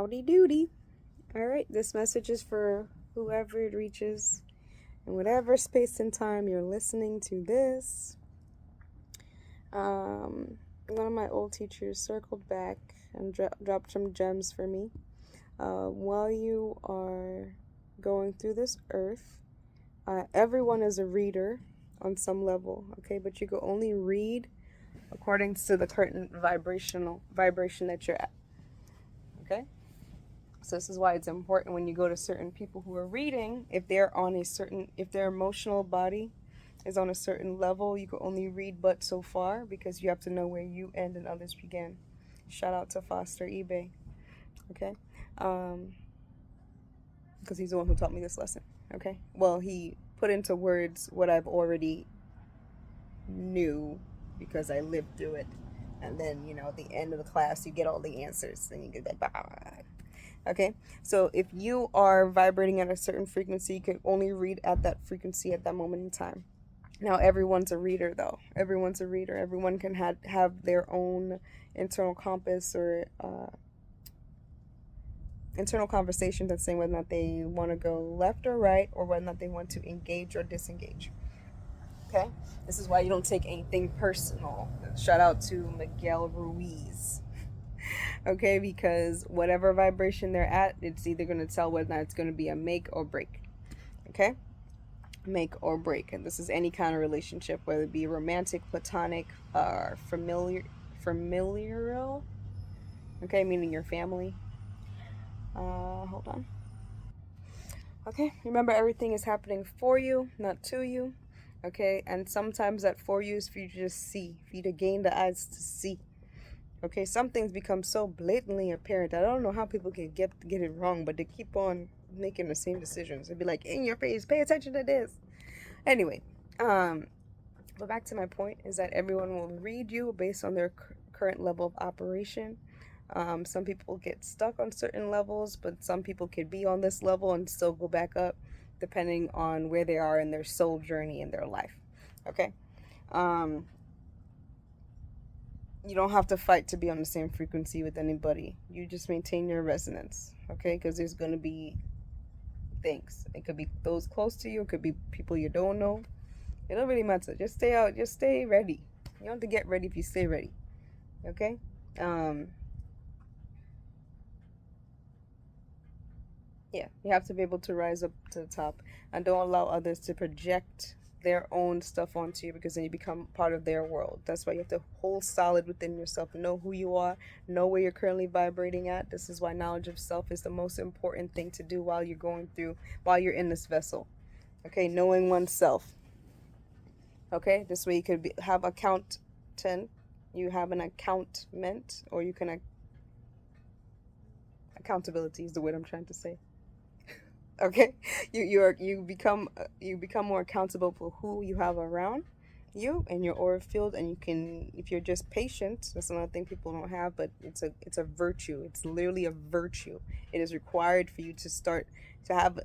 Howdy doody. All right, this message is for whoever it reaches in whatever space and time you're listening to this. One of my old teachers circled back and dropped some gems for me. While you are going through this earth, everyone is a reader on some level, okay? But you can only read according to the current vibration that you're at, okay? So this is why it's important when you go to certain people who are reading, if their emotional body is on a certain level, you can only read but so far because you have to know where you end and others begin. Shout out to Foster eBay, okay? Because he's the one who taught me this lesson, okay? Well, he put into words what I've already knew because I lived through it. And then, at the end of the class, you get all the answers and you get that, okay? So if you are vibrating at a certain frequency, you can only read at that frequency at that moment in time. Now, everyone's a reader, though. Everyone's a reader. Everyone can have their own internal compass or internal conversation that's saying whether or not they want to go left or right or whether or not they want to engage or disengage. Okay? This is why you don't take anything personal. Shout out to Miguel Ruiz. Okay? Because whatever vibration they're at, it's either going to tell whether or not it's going to be a make or break. Okay? Make or break. And this is any kind of relationship, whether it be romantic, platonic, familial. Okay? Meaning your family. Hold on. Okay? Remember, everything is happening for you, not to you. Okay, and sometimes that for you is for you to just see, for you to gain the eyes to see. Okay, some things become so blatantly apparent. I don't know how people can get it wrong, but they keep on making the same decisions. It'd be like, in your face, pay attention to this. Anyway, but back to my point is that everyone will read you based on their current level of operation. Some people get stuck on certain levels, but some people could be on this level and still go back up, depending on where they are in their soul journey in their life. Okay? You don't have to fight to be on the same frequency with anybody. You just maintain your resonance, okay? Because there's going to be things. It could be those close to you. It could be people you don't know. It don't really matter. Just stay out. Just stay ready. You don't have to get ready if you stay ready, okay? Yeah, you have to be able to rise up to the top and don't allow others to project their own stuff onto you because then you become part of their world. That's why you have to hold solid within yourself, know who you are, know where you're currently vibrating at. This is why knowledge of self is the most important thing to do while you're in this vessel. Okay, knowing oneself. Okay, this way you could have you have an accountment, or you can accountability is the word I'm trying to say. Okay, you become more accountable for who you have around you and your aura field, and you can, if you're just patient, that's another thing people don't have, but it's a virtue. It's literally a virtue. It is required for you to start to have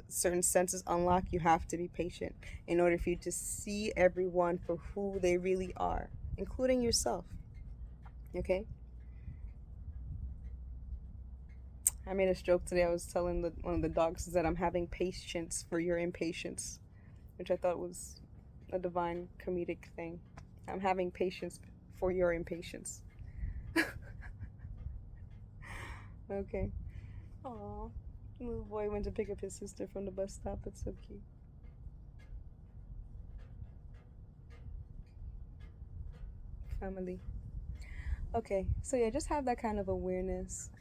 certain senses unlock. You have to be patient in order for you to see everyone for who they really are, including yourself. Okay, I made a joke today. I was telling one of the dogs that I'm having patience for your impatience, which I thought was a divine comedic thing. I'm having patience for your impatience. Okay. Aw. Little boy went to pick up his sister from the bus stop. It's so cute. Family. Okay, so yeah, just have that kind of awareness.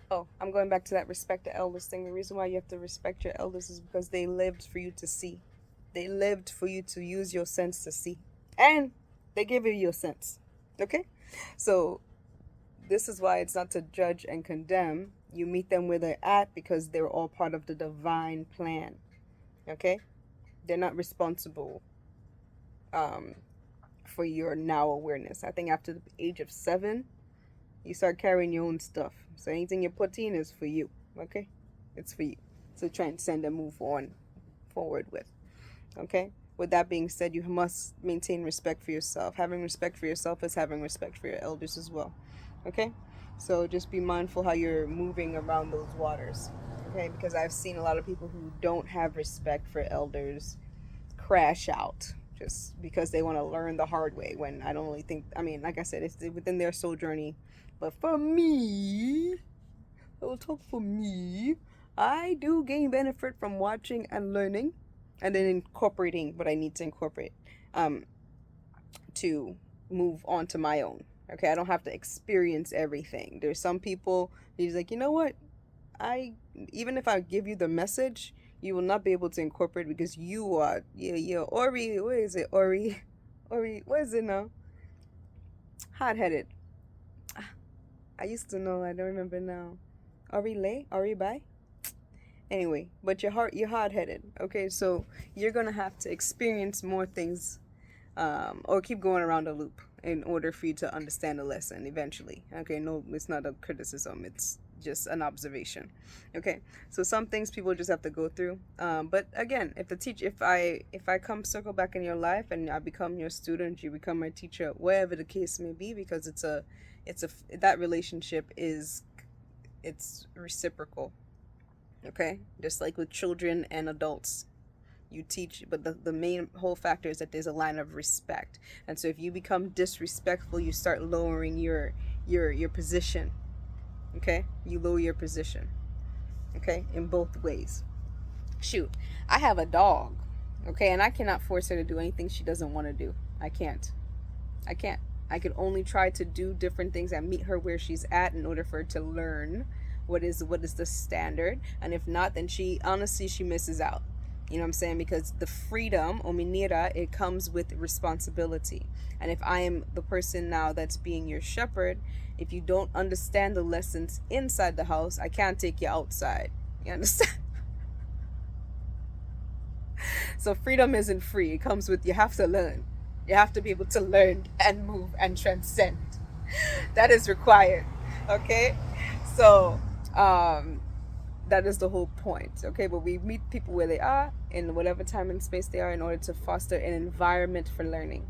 Oh, I'm going back to that respect the elders thing. The reason why you have to respect your elders is because they lived for you to see. They lived for you to use your sense to see. And they gave you your sense. Okay? So this is why it's not to judge and condemn. You meet them where they're at because they're all part of the divine plan. Okay? They're not responsible for your now awareness. I think after the age of 7, you start carrying your own stuff. So anything you put in is for you. Okay? It's for you. So transcend and move on forward with. Okay? with that being said, you must maintain respect for yourself. Having respect for yourself is having respect for your elders as well. Okay? So just be mindful how you're moving around those waters. Okay? Because I've seen a lot of people who don't have respect for elders crash out just because they want to learn the hard way, when I don't really think, I mean, like I said, it's within their soul journey. But for me, I will talk for me, I do gain benefit from watching and learning and then incorporating what I need to incorporate um, to move on to my own. Okay, I don't have to experience everything. There's some people who's like, you know what? I Even if I give you the message, you will not be able to incorporate because you are Ori. What is it, Ori? Ori, what is it now? Hard headed. I used to know. I don't remember now. Ori lay? Ori bye? Anyway, but you're hard headed. Okay, so you're gonna have to experience more things, or keep going around the loop in order for you to understand the lesson eventually. Okay, no, it's not a criticism, it's just an observation. Okay, so some things people just have to go through. But again, if I come circle back in your life and I become your student, you become my teacher, wherever the case may be, because that relationship is, it's reciprocal. Okay, just like with children and adults, you teach, but the main whole factor is that there's a line of respect. And so if you become disrespectful, you start lowering your position. Okay, you lower your position. Okay, in both ways. Shoot, I have a dog. Okay, and I cannot force her to do anything she doesn't want to do. I can't. I can only try to do different things and meet her where she's at in order for her to learn what is the standard. And if not, then she misses out. You know what I'm saying? Because the freedom, ominira, it comes with responsibility. And if I am the person now that's being your shepherd, if you don't understand the lessons inside the house, I can't take you outside. You understand? So freedom isn't free. It comes with, you have to learn. You have to be able to learn and move and transcend. That is required. Okay? So, that is the whole point. Okay? But we meet people where they are, in whatever time and space they are, in order to foster an environment for learning.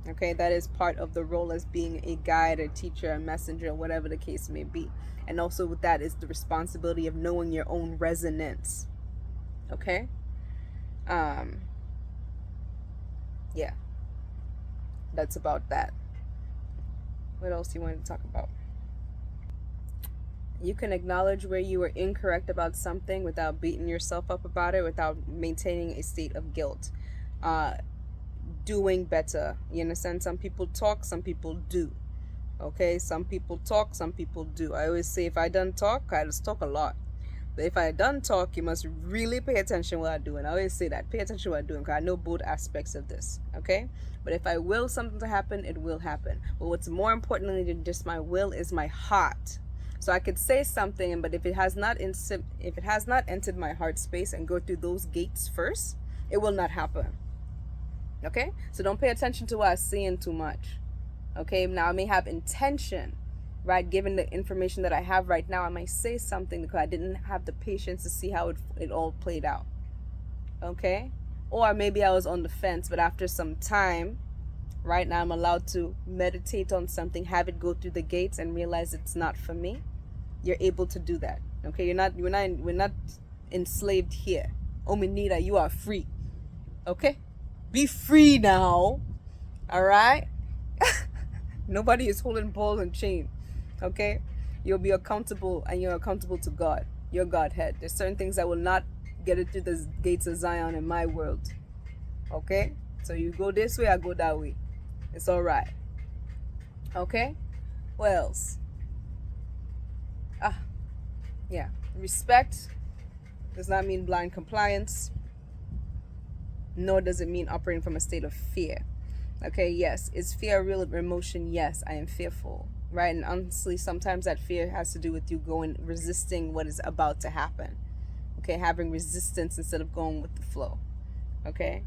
Okay? That is part of the role as being a guide, a teacher, a messenger, whatever the case may be. And also with that is the responsibility of knowing your own resonance. Okay? Yeah. That's about that. What else do you want to talk about? You can acknowledge where you were incorrect about something without beating yourself up about it, without maintaining a state of guilt. Doing better. You understand? Some people talk, some people do. Okay? Some people talk, some people do. I always say, if I don't talk, I just talk a lot. But if I don't talk, you must really pay attention to what I'm doing. I always say that. Pay attention to what I'm doing, because I know both aspects of this. Okay? But if I will something to happen, it will happen. But what's more importantly than just my will is my heart. So I could say something, but if it has not entered my heart space and go through those gates first, it will not happen. Okay? So don't pay attention to what I'm saying too much. Okay? Now I may have intention, right? Given the information that I have right now, I might say something because I didn't have the patience to see how it all played out. Okay? Or maybe I was on the fence, but after some time, right now I'm allowed to meditate on something, have it go through the gates and realize it's not for me. You're able to do that. Okay? We're not enslaved here. Ominira, you are free. Okay? Be free now. All right? Nobody is holding ball and chain. Okay? You'll be accountable, and you're accountable to God, your Godhead. There's certain things that will not get it through the gates of Zion in my world. Okay? So you go this way, I go that way. It's all right. Okay? What else? Yeah. Respect does not mean blind compliance, nor does it mean operating from a state of fear. Okay, yes. Is fear a real emotion? Yes, I am fearful. Right? And honestly, sometimes that fear has to do with you resisting what is about to happen. Okay, having resistance instead of going with the flow. Okay?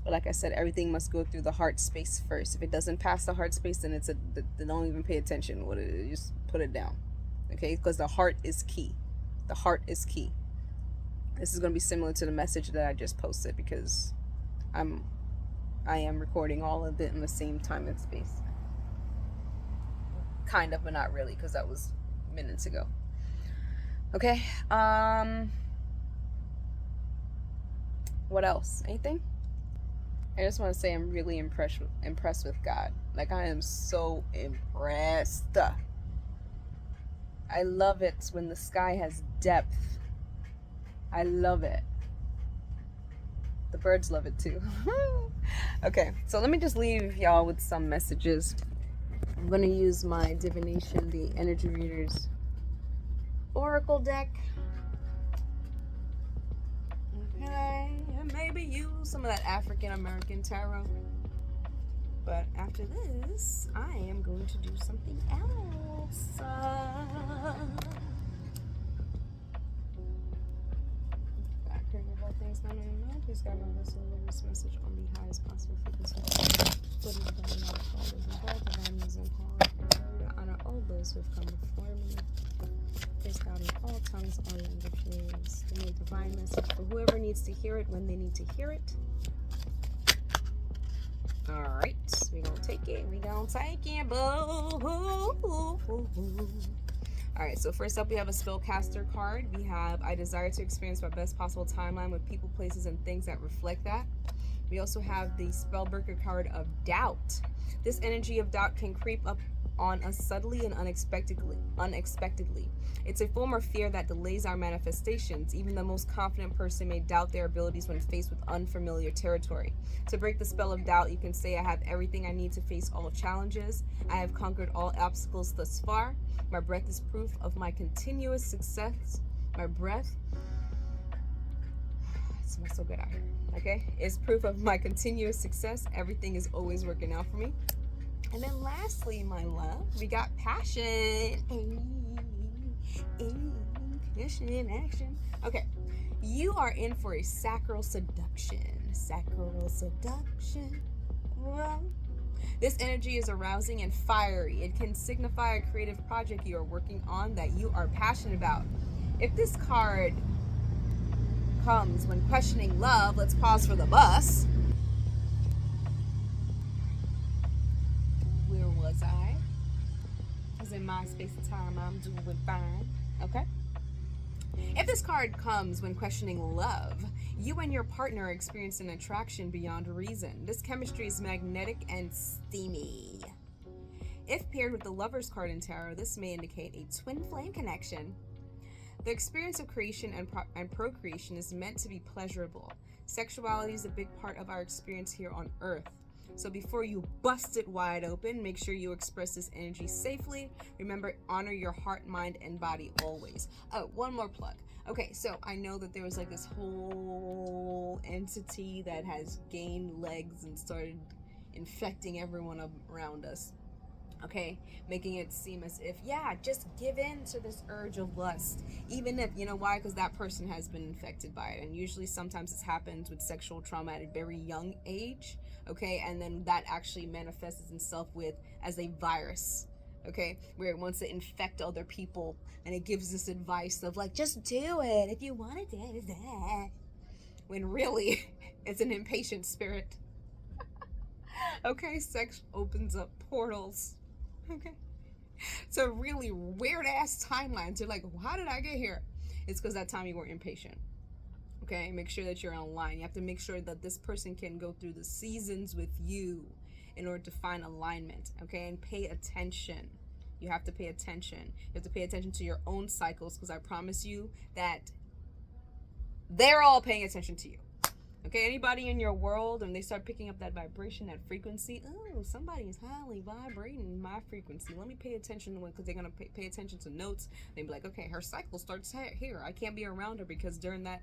But like I said, everything must go through the heart space first. If it doesn't pass the heart space, then then don't even pay attention. Just put it down. Okay? Because the heart is key. The heart is key. This is going to be similar to the message that I just posted, because I'm I am recording all of it in the same time and space. Kind of, but not really, because that was minutes ago. Okay. What else? Anything? I just want to say I'm really impressed with God. Like, I am so impressed. I love it when the sky has depth. I love it. The birds love it too. Okay, so let me just leave y'all with some messages. I'm going to use my divination, the energy readers oracle deck. Okay, and maybe use some of that African American tarot. But after this, I am going to do something else. Things not only know, please guide my vessel with this message on the highest possible frequency. Put it down now for all those involved, divine is in power, and glory to honor all those who have come before me. Praise God in all tongues, all languages. Give me a divine message for whoever needs to hear it when they need to hear it. Alright, we gonna take it, boo. Alright, so first up we have a spellcaster card. We have, I desire to experience my best possible timeline with people, places, and things that reflect that. We also have the spellbreaker card of doubt. This energy of doubt can creep up on us subtly and unexpectedly. It's a form of fear that delays our manifestations. Even the most confident person may doubt their abilities when faced with unfamiliar territory. To break the spell of doubt, you can say, I have everything I need to face all challenges. I have conquered all obstacles thus far. My breath is proof of my continuous success. My breath, it smells so good out here, okay? It's proof of my continuous success. Everything is always working out for me. And then lastly, my love, we got passion. Passion in action. Okay, you are in for a sacral seduction. Sacral seduction. Well, this energy is arousing and fiery. It can signify a creative project you are working on that you are passionate about. If this card comes when questioning love, let's pause for the bus. Where was I? Because in my space and time, I'm doing fine. Okay? If this card comes when questioning love, you and your partner experience an attraction beyond reason. This chemistry is magnetic and steamy. If paired with the Lover's card in tarot, this may indicate a twin flame connection. The experience of creation and procreation is meant to be pleasurable. Sexuality is a big part of our experience here on Earth. So before you bust it wide open, make sure you express this energy safely. Remember, honor your heart, mind, and body always. Oh, one more plug. Okay, so I know that there was like this whole entity that has gained legs and started infecting everyone around us. Okay, making it seem as if, yeah, just give in to this urge of lust, even if, you know why? Because that person has been infected by it. And usually sometimes this happens with sexual trauma at a very young age. Okay, and then that actually manifests itself with as a virus. Okay, where it wants to infect other people, and it gives this advice of like, just do it if you want to do that, when really it's an impatient spirit. Okay, sex opens up portals. Okay, so really weird ass timelines. You're like, how did I get here? It's because that time you were impatient. Okay, make sure that you're online. You have to make sure that this person can go through the seasons with you in order to find alignment. Okay, and pay attention. You have to pay attention. You have to pay attention to your own cycles, because I promise you that they're all paying attention to you. Okay, anybody in your world, and they start picking up that vibration, that frequency, oh, somebody is highly vibrating my frequency. Let me pay attention to it, because they're going to pay attention to notes. They'd be like, okay, her cycle starts here. I can't be around her, because during that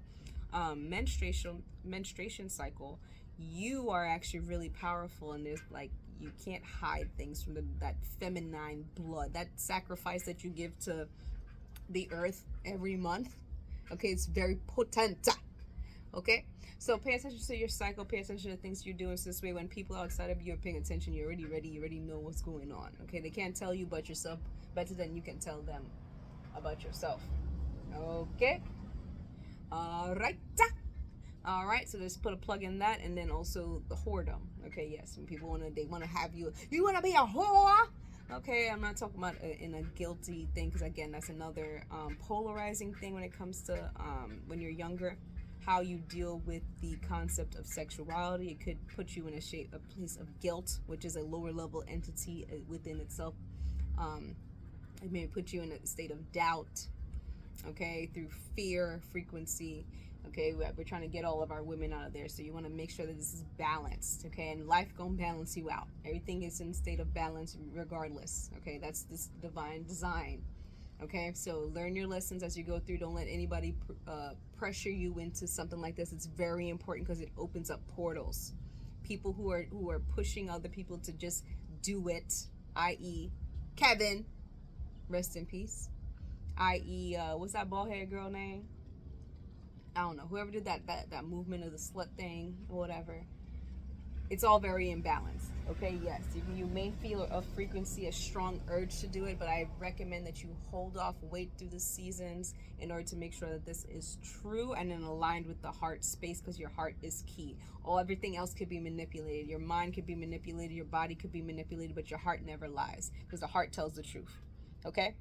menstruation cycle, you are actually really powerful, and there's like, you can't hide things from that feminine blood, that sacrifice that you give to the earth every month. Okay, it's very potent. Okay, so pay attention to your cycle, pay attention to things you're doing, so this way when people outside of you are paying attention, you're already ready, you already know what's going on. Okay, they can't tell you about yourself better than you can tell them about yourself. Okay, all right. All right, so just put a plug in that, and then also the whoredom. Okay, yes, when people they wanna have you, you wanna be a whore. Okay, I'm not talking about in a guilty thing, because again, that's another polarizing thing when it comes to when you're younger, how you deal with the concept of sexuality. It could put you in a place of guilt, which is a lower level entity within itself. Um, it may put you in a state of doubt, okay, through fear frequency. Okay, we're trying to get all of our women out of there, so you want to make sure that this is balanced. Okay, and life gonna balance you out. Everything is in state of balance regardless. Okay, that's this divine design. Okay, so learn your lessons as you go through. Don't let anybody pressure you into something like this. It's very important because it opens up portals. People who are pushing other people to just do it, i.e. Kevin, rest in peace, i.e. What's that bald headed girl name? I don't know. Whoever did that movement of the slut thing or whatever. It's all very imbalanced. Okay, yes, you may feel a frequency, a strong urge to do it, but I recommend that you hold off, wait through the seasons in order to make sure that this is true and then aligned with the heart space, because your heart is key. Everything else could be manipulated. Your mind could be manipulated, your body could be manipulated, but your heart never lies, because the heart tells the truth. Okay?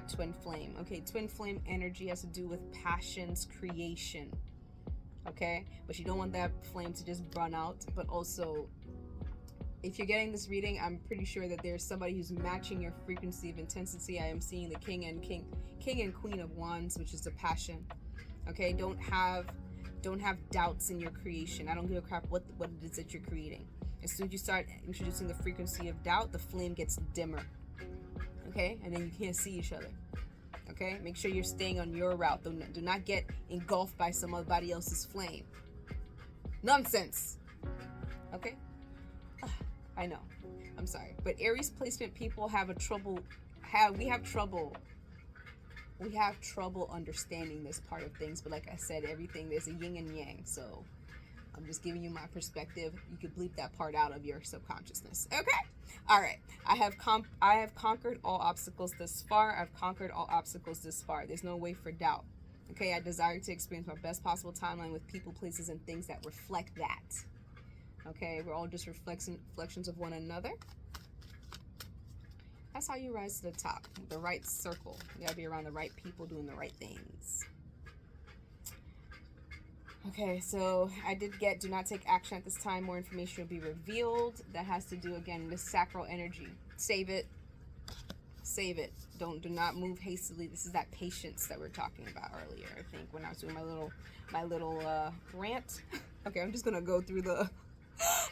Twin flame. Okay, twin flame energy has to do with passions, creation. Okay, but you don't want that flame to just burn out. But also, if you're getting this reading, I'm pretty sure that there's somebody who's matching your frequency of intensity. I am seeing the king and queen of wands, which is the passion. Okay, don't have doubts in your creation. I don't give a crap what it is that you're creating. As soon as you start introducing the frequency of doubt, the flame gets dimmer. Okay, and then you can't see each other. Okay, make sure you're staying on your route. Do not get engulfed by somebody else's flame. Nonsense. Okay, I know, I'm sorry, but Aries placement people have trouble understanding this part of things. But like I said, everything, there's a yin and yang, so I'm just giving you my perspective. You could bleep that part out of your subconsciousness. Okay? All right. I have conquered all obstacles this far. I've conquered all obstacles this far. There's no way for doubt. Okay? I desire to experience my best possible timeline with people, places, and things that reflect that. Okay? We're all just reflections of one another. That's how you rise to the top. The right circle. You gotta be around the right people doing the right things. Okay, so I did get do not take action at this time. More information will be revealed. That has to do, again, with sacral energy. Save it. Save it. Do not move hastily. This is that patience that we were talking about earlier, I think, when I was doing my little rant. Okay, I'm just gonna go through the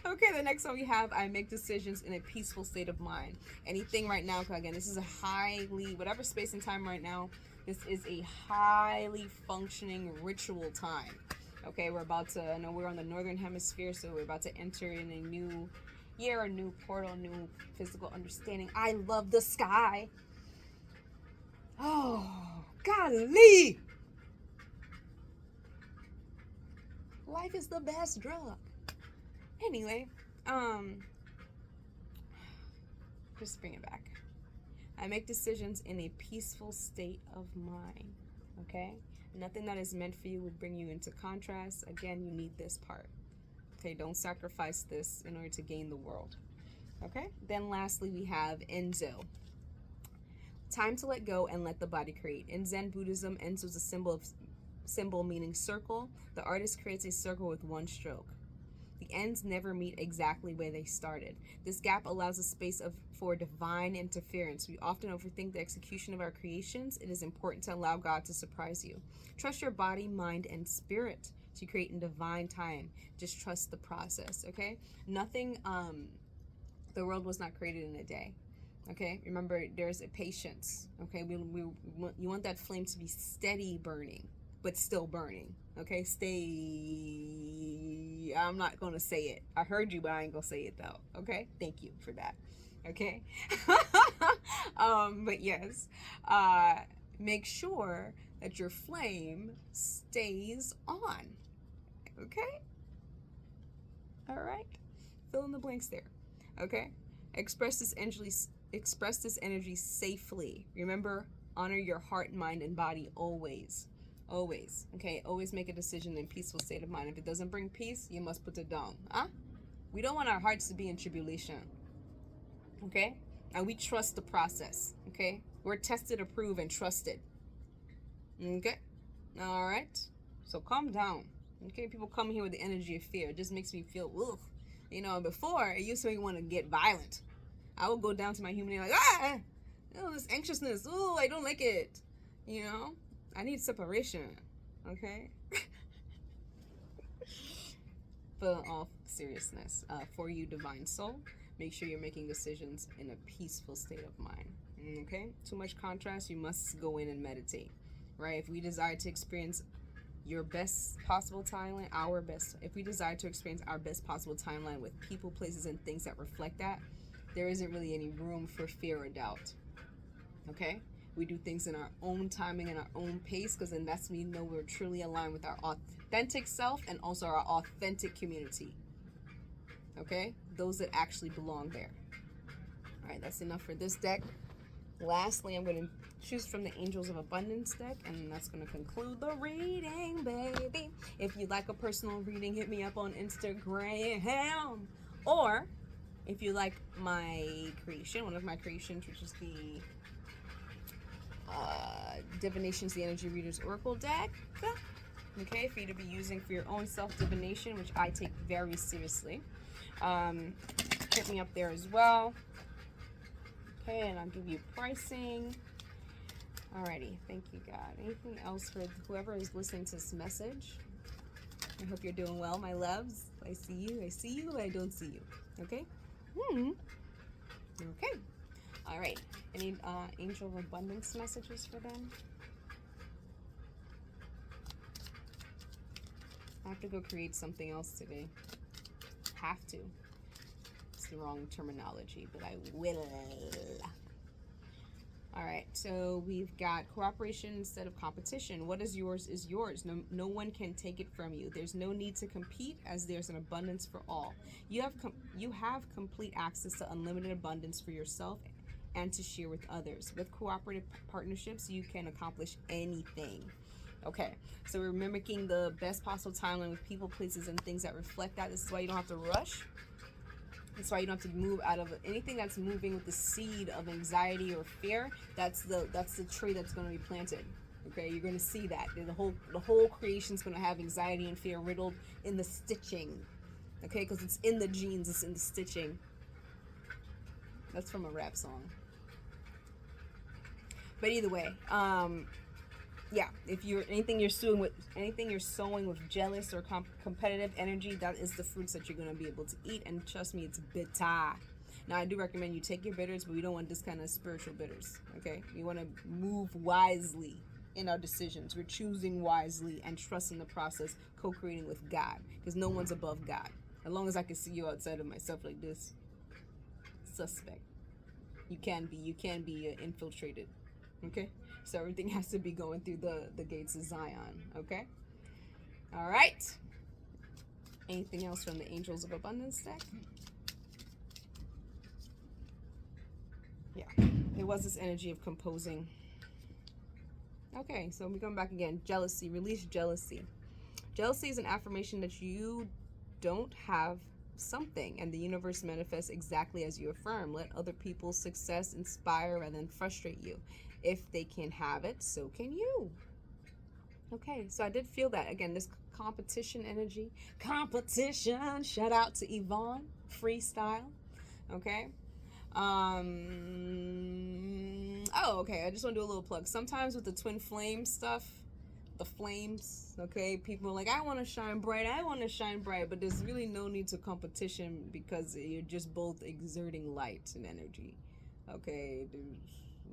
okay, the next one we have, I make decisions in a peaceful state of mind. Anything right now, again, this is a highly, whatever space and time right now, this is a highly functioning ritual time. Okay, we're about to, I know we're on the northern hemisphere, so we're about to enter in a new year, a new portal, new physical understanding. I love the sky. Oh, golly. Life is the best drug. Anyway, just bring it back. I make decisions in a peaceful state of mind. Okay? Nothing that is meant for you will bring you into contrast. Again, you need this part. Okay, don't sacrifice this in order to gain the world. Okay? Then lastly, we have Enzo. Time to let go and let the body create. In Zen Buddhism, Enzo is a symbol meaning circle. The artist creates a circle with one stroke. The ends never meet exactly where they started. This gap allows a space for divine interference. We often overthink the execution of our creations. It is important to allow God to surprise you. Trust your body, mind, and spirit to create in divine time. Just trust the process, okay? Nothing, the world was not created in a day, okay? Remember, there's a patience, okay? You want that flame to be steady burning, but still burning, okay? I'm not going to say it. I heard you, but I ain't going to say it, though, okay? Thank you for that, okay? But yes, make sure that your flame stays on, okay? All right? Fill in the blanks there, okay? Express this energy safely. Remember, honor your heart, mind, and body always. Always. Okay, always make a decision in peaceful state of mind. If it doesn't bring peace, you must put it down. Huh? We don't want our hearts to be in tribulation. Okay? And we trust the process. Okay? We're tested, approved, and trusted. Okay? All right? So calm down. Okay? People come here with the energy of fear. It just makes me feel, ugh. You know, before, it used to make me want to get violent. I would go down to my human like, oh, this anxiousness. Oh, I don't like it. You know? I need separation. Okay? But all seriousness, for you, divine soul, make sure you're making decisions in a peaceful state of mind. Okay? Too much contrast, you must go in and meditate. Right? If we desire to experience your best possible timeline, if we desire to experience our best possible timeline with people, places, and things that reflect that, there isn't really any room for fear or doubt. Okay? We do things in our own timing and our own pace, because then that's when we know we're truly aligned with our authentic self and also our authentic community. Okay? Those that actually belong there. All right, that's enough for this deck. Lastly, I'm going to choose from the Angels of Abundance deck, and that's going to conclude the reading, baby. If you'd like a personal reading, hit me up on Instagram. Or if you like my creation, one of my creations, which is the Divinations, the Energy Readers Oracle deck, okay, for you to be using for your own self-divination, which I take very seriously. Hit me up there as well. Okay, and I'll give you pricing. Alrighty, thank you, God. Anything else for whoever is listening to this message? I hope you're doing well, my loves. I see you, I don't see you. Okay? Okay. Alright. Any Angel of Abundance messages for them? I have to go create something else today. Have to. It's the wrong terminology, but I will. All right, so we've got cooperation instead of competition. What is yours is yours. No one can take it from you. There's no need to compete, as there's an abundance for all. You have complete access to unlimited abundance for yourself and to share with others. With cooperative partnerships, you can accomplish anything. Okay, so we're mimicking the best possible timeline with people, places, and things that reflect that. This is why you don't have to rush. That's why you don't have to move out of anything that's moving with the seed of anxiety or fear. That's the tree that's going to be planted. Okay, you're going to see that the whole creation is going to have anxiety and fear riddled in the stitching. Okay, because it's in the genes, it's in the stitching. That's from a rap song. But either way, yeah, if you're anything you're sowing with jealous or competitive energy, that is the fruits that you're going to be able to eat. And trust me, it's bitter. Now, I do recommend you take your bitters, but we don't want this kind of spiritual bitters. Okay, we want to move wisely in our decisions. We're choosing wisely and trusting the process, co-creating with God, because no one's above God. As long as I can see you outside of myself like this, suspect. You can be infiltrated. Okay, so everything has to be going through the gates of Zion. Okay, all right. Anything else from the Angels of Abundance deck? Yeah, it was this energy of composing. Okay, so we come back again. Jealousy. Release jealousy. Jealousy is an affirmation that you don't have something, and the universe manifests exactly as you affirm. Let other people's success inspire rather than frustrate you. If they can have it, so can you. Okay, so I did feel that. Again, this competition energy. Competition! Shout out to Yvonne. Freestyle. Okay. Oh, okay. I just want to do a little plug. Sometimes with the twin flame stuff, the flames, okay, people are like, I want to shine bright, but there's really no need to competition because you're just both exerting light and energy. Okay,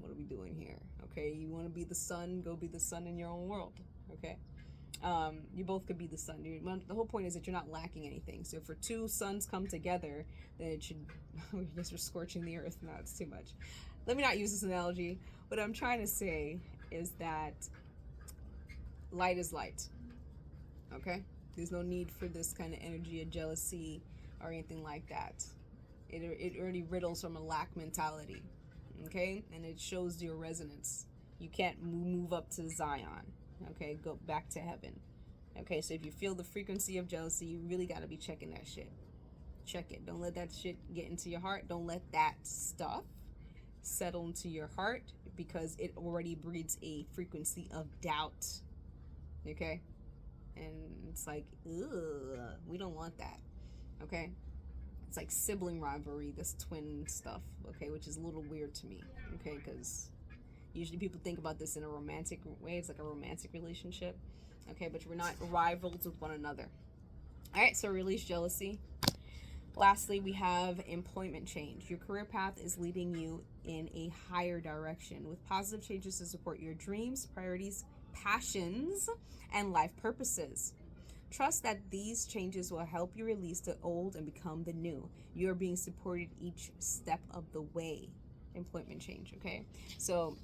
what are we doing here? Okay, you want to be the sun, go be the sun in your own world. Okay, you both could be the sun. The whole point is that you're not lacking anything. So if two suns come together, then it should, I guess we're scorching the earth. No, it's too much. Let me not use this analogy. What I'm trying to say is that light is light. Okay, there's no need for this kind of energy of jealousy or anything like that. It already riddles from a lack mentality. Okay, and it shows your resonance. You can't move up to Zion. Okay, go back to heaven. Okay, so if you feel the frequency of jealousy, you really got to be checking that shit. Check it. Don't let that shit get into your heart. Don't let that stuff settle into your heart, because it already breeds a frequency of doubt. Okay? And it's like, ugh, we don't want that. Okay? It's like sibling rivalry, this twin stuff, okay, which is a little weird to me, okay, because usually people think about this in a romantic way. It's like a romantic relationship, okay, but we're not rivals with one another. All right, so release jealousy. Lastly, we have employment change. Your career path is leading you in a higher direction with positive changes to support your dreams, priorities, passions, and life purposes. Trust that these changes will help you release the old and become the new. You are being supported each step of the way. Employment change, okay? So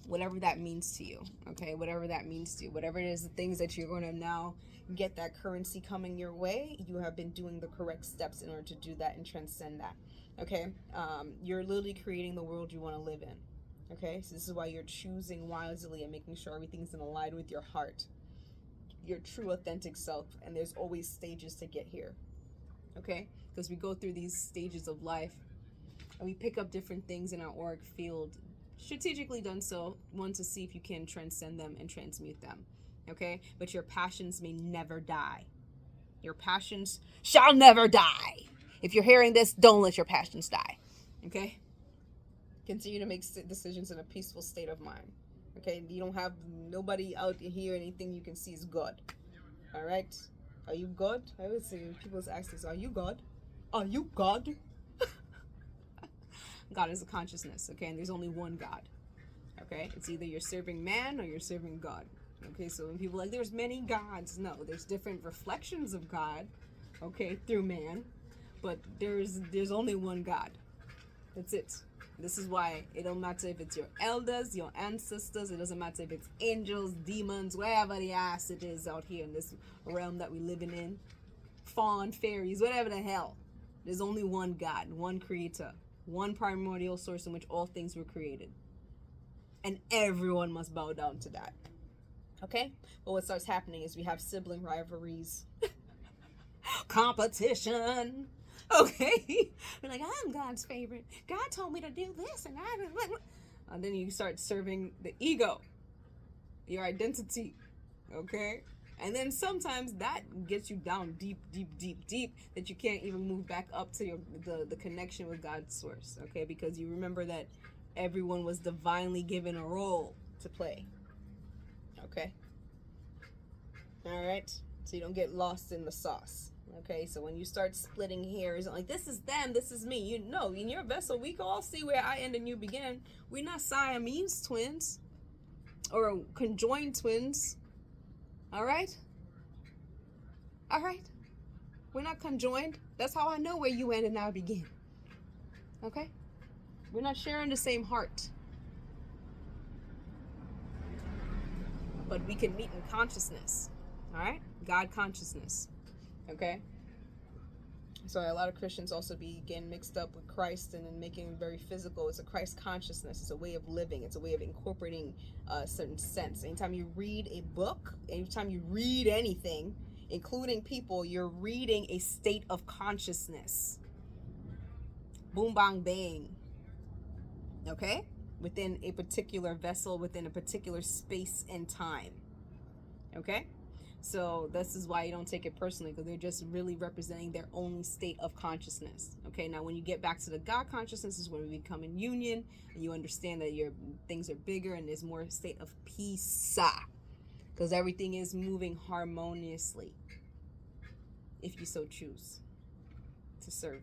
whatever that means to you, okay? Whatever that means to you, whatever it is, the things that you're going to now get that currency coming your way, you have been doing the correct steps in order to do that and transcend that, okay? You're literally creating the world you want to live in, okay? So this is why you're choosing wisely and making sure everything's in line with your heart, your true authentic self. And there's always stages to get here, okay? Because we go through these stages of life and we pick up different things in our auric field, strategically done so, one, to see if you can transcend them and transmute them, okay? But your passions may never die. Your passions shall never die. If you're hearing this, don't let your passions die, okay? Continue to make decisions in a peaceful state of mind, okay? You don't have nobody out here, anything you can see is God, all right? Are you God? I always say, people ask this, are you God? Are you God? God is a consciousness, okay? And there's only one God, okay? It's either you're serving man or you're serving God, okay? So when people are like, there's many gods, no, there's different reflections of God, okay, through man, but there's only one God. That's it. This is why it don't matter if it's your elders, your ancestors, it doesn't matter if it's angels, demons, wherever the ass it is out here in this realm that we're living in, fawn, fairies, whatever the hell. There's only one God, one creator, one primordial source in which all things were created. And everyone must bow down to that. Okay? But what starts happening is we have sibling rivalries, competition. Okay? We're like, I'm God's favorite. God told me to do this, and then you start serving the ego, your identity. Okay? And then sometimes that gets you down deep, deep, deep, deep, that you can't even move back up to the connection with God's source, okay? Because you remember that everyone was divinely given a role to play, okay? All right? So you don't get lost in the sauce, okay? So when you start splitting hairs, like, this is them, this is me, you know, in your vessel, we can all see where I end and you begin. We're not Siamese twins or conjoined twins. All right? All right? We're not conjoined. That's how I know where you end and I begin. Okay? We're not sharing the same heart. But we can meet in consciousness. All right? God consciousness. Okay? So a lot of Christians also be getting mixed up with Christ and then making it very physical. It's a Christ consciousness. It's a way of living. It's a way of incorporating a certain sense. Anytime you read a book, anytime you read anything, including people, you're reading a state of consciousness. Boom, bang, bang. Okay? Within a particular vessel, within a particular space and time. Okay? So this is why you don't take it personally, because they're just really representing their own state of consciousness. Okay, now when you get back to the God consciousness is when we become in union and you understand that your things are bigger and there's more state of peace, because everything is moving harmoniously if you so choose to serve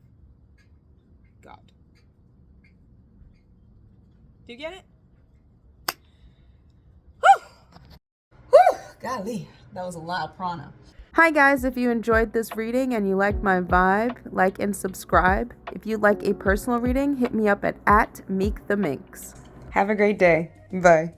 God. Do you get it? Whew! Whew! Golly, that was a lot of prana. Hi guys, if you enjoyed this reading and you liked my vibe, like and subscribe. If you'd like a personal reading, hit me up at @MeekTheMinx. Have a great day. Bye.